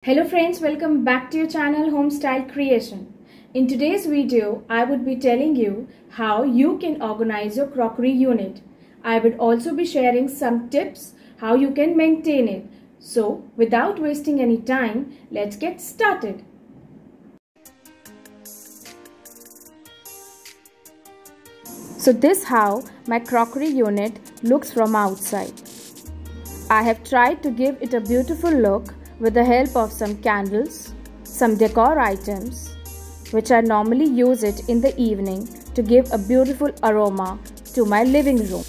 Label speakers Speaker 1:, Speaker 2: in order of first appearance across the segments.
Speaker 1: Hello friends, welcome back to your channel Home Style Creation. In today's video, I would be telling you how you can organize your crockery unit. I would also be sharing some tips how you can maintain it. So without wasting any time, let's get started. So this is how my crockery unit looks from outside. I have tried to give it a beautiful look with the help of some candles, some decor items, which I normally use it in the evening to give a beautiful aroma to my living room.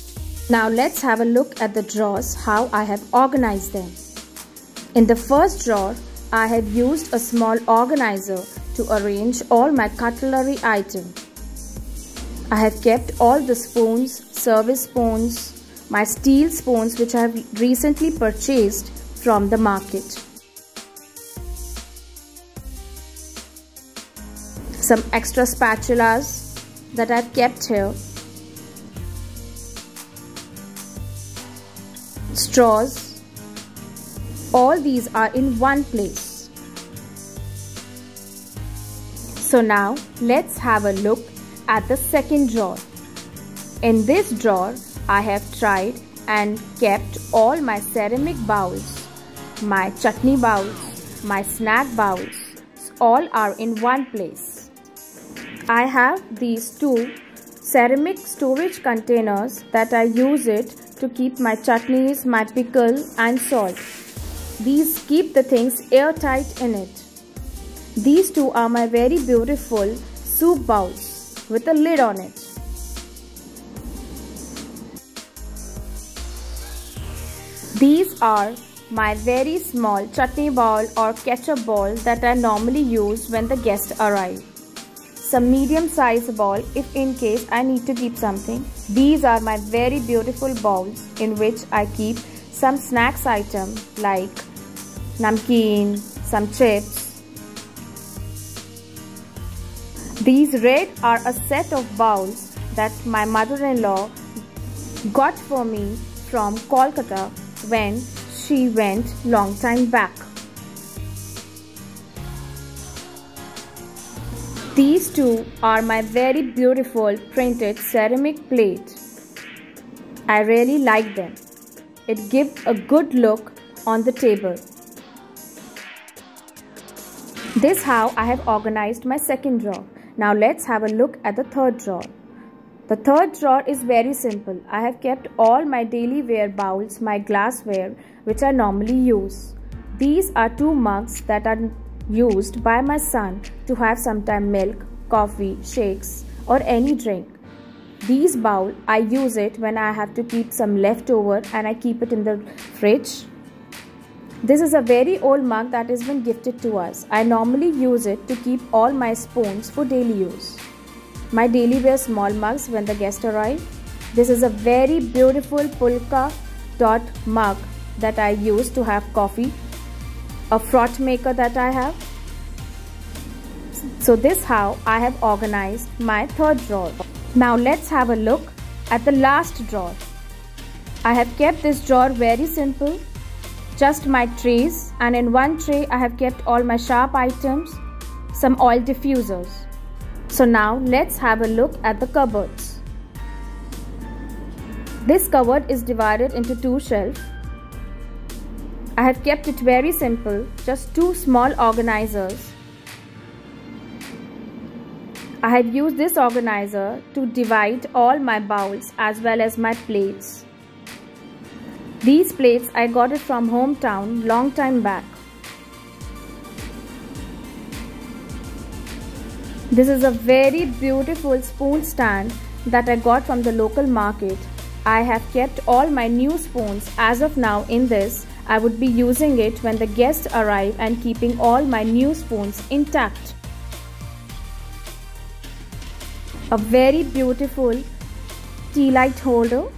Speaker 1: Now let's have a look at the drawers, how I have organized them. In the first drawer, I have used a small organizer to arrange all my cutlery items. I have kept all the spoons, service spoons, my steel spoons which I have recently purchased from the market. Some extra spatulas that I've kept here, straws, all these are in one place. So now let's have a look at the second drawer. In this drawer, I have tried and kept all my ceramic bowls, my chutney bowls, my snack bowls, all are in one place. I have these two ceramic storage containers that I use it to keep my chutneys, my pickle and salt. These keep the things airtight in it. These two are my very beautiful soup bowls with a lid on it. These are my very small chutney bowl or ketchup bowl that I normally use when the guests arrive. Some medium size bowl if in case I need to keep something. These are my very beautiful bowls in which I keep some snacks item like namkeen, some chips. These red are a set of bowls that my mother-in-law got for me from Kolkata when she went long time back. These two are my very beautiful printed ceramic plates. I really like them. It gives a good look on the table. This is how I have organized my second drawer. Now let's have a look at the third drawer. The third drawer is very simple. I have kept all my daily wear bowls, my glassware which I normally use. These are two mugs that are used by my son to have sometime milk, coffee, shakes or any drink. These bowls I use it when I have to keep some leftover and I keep it in the fridge. This is a very old mug that has been gifted to us. I normally use it to keep all my spoons for daily use. My daily wear small mugs when the guests arrive. This is a very beautiful polka dot mug that I use to have coffee. A froth maker that I have. So this is how I have organized my third drawer. Now let's have a look at the last drawer. I have kept this drawer very simple. Just my trays, and in one tray I have kept all my sharp items, some oil diffusers. So now let's have a look at the cupboards. This cupboard is divided into two shelves. I have kept it very simple, just two small organizers. I have used this organizer to divide all my bowls as well as my plates. These plates I got it from hometown long time back. This is a very beautiful spoon stand that I got from the local market. I have kept all my new spoons as of now in this. I would be using it when the guests arrive and keeping all my new spoons intact. A very beautiful tea light holder.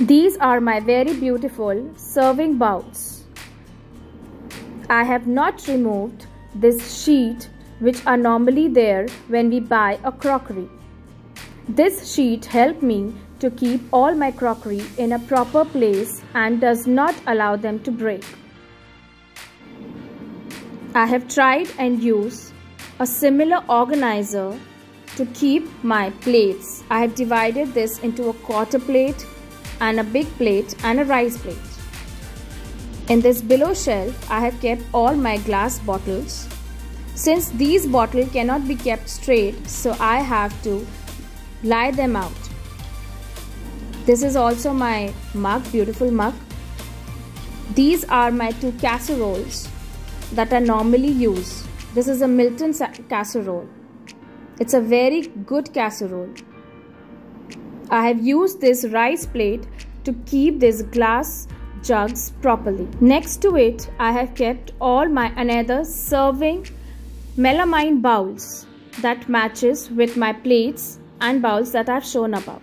Speaker 1: These are my very beautiful serving bowls. I have not removed this sheet which are normally there when we buy a crockery. This sheet helped me to keep all my crockery in a proper place and does not allow them to break. I have tried and used a similar organizer to keep my plates. I have divided this into a quarter plate and a big plate and a rice plate. In this below shelf, I have kept all my glass bottles. Since these bottles cannot be kept straight, so I have to lie them out. This is also my mug, beautiful mug. These are my 2 casseroles that I normally use. This is a Milton casserole. It's a very good casserole. I have used this rice plate to keep these glass jugs properly. Next to it, I have kept all my another serving melamine bowls that matches with my plates and bowls that I have shown above.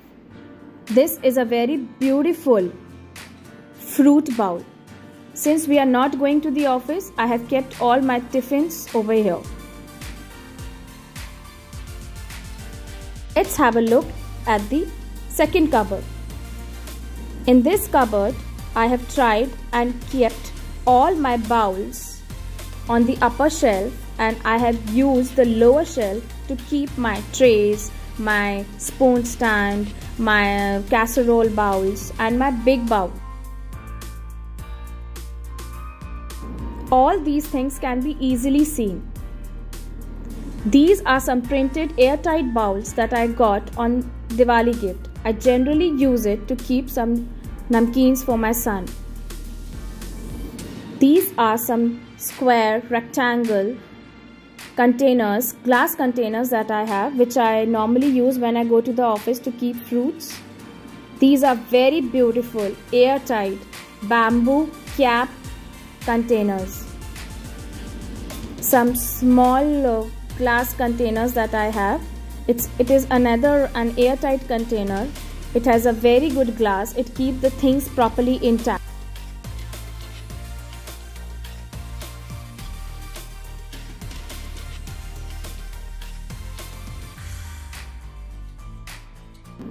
Speaker 1: This is a very beautiful fruit bowl. Since we are not going to the office, I have kept all my tiffins over here. Let's have a look at the second cupboard. In this cupboard, I have tried and kept all my bowls on the upper shelf, and I have used the lower shelf to keep my trays, my spoon stand, my casserole bowls and my big bowl. All these things can be easily seen. These are some printed airtight bowls that I got on Diwali gift. I generally use it to keep some namkeens for my son. These are some square rectangle containers, glass containers that I have, which I normally use when I go to the office to keep fruits. These are very beautiful airtight bamboo cap containers. Some small glass containers that I have. It is another an airtight container. It has a very good glass. It keeps the things properly intact.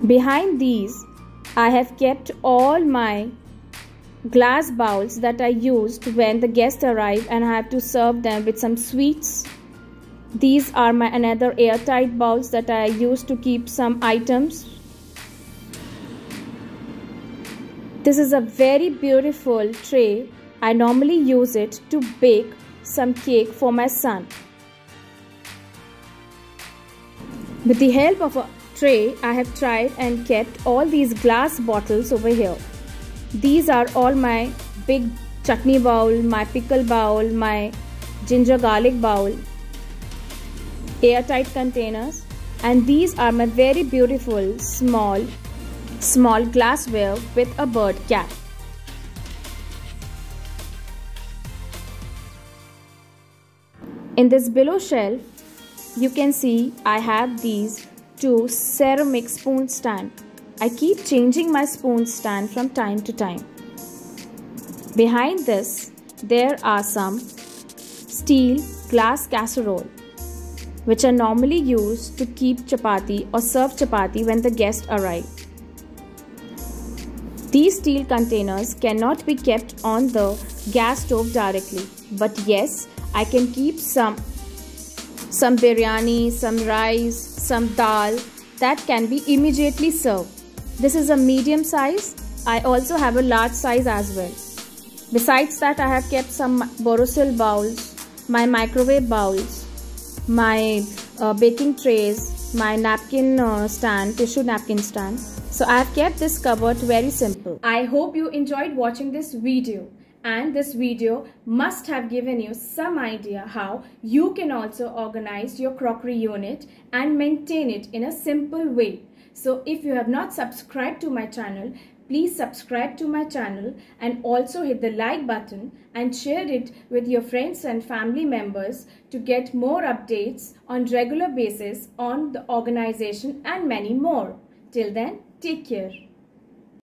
Speaker 1: Behind these, I have kept all my glass bowls that I used when the guests arrive and I have to serve them with some sweets. These are my another airtight bowls that I used to keep some items. This is a very beautiful tray. I normally use it to bake some cake for my son. With the help of a tray, I have tried and kept all these glass bottles over here. These are all my big chutney bowl, my pickle bowl, my ginger garlic bowl, airtight containers, and these are my very beautiful small glassware with a bird cap. In this below shelf, you can see I have these 2 ceramic spoon stand. I keep changing my spoon stand from time to time. Behind this, there are some steel glass casserole, which are normally used to keep chapati or serve chapati when the guests arrive. These steel containers cannot be kept on the gas stove directly, but yes, I can keep some biryani, some rice, some dal that can be immediately served. This is a medium size. I also have a large size as well. Besides that, I have kept some Borosil bowls, my microwave bowls, my baking trays, my napkin stand, tissue napkin stand. So I have kept this cupboard very simple. I hope you enjoyed watching this video. And this video must have given you some idea how you can also organize your crockery unit and maintain it in a simple way. So if you have not subscribed to my channel, please subscribe to my channel and also hit the like button and share it with your friends and family members to get more updates on regular basis on the organization and many more. Till then, take care.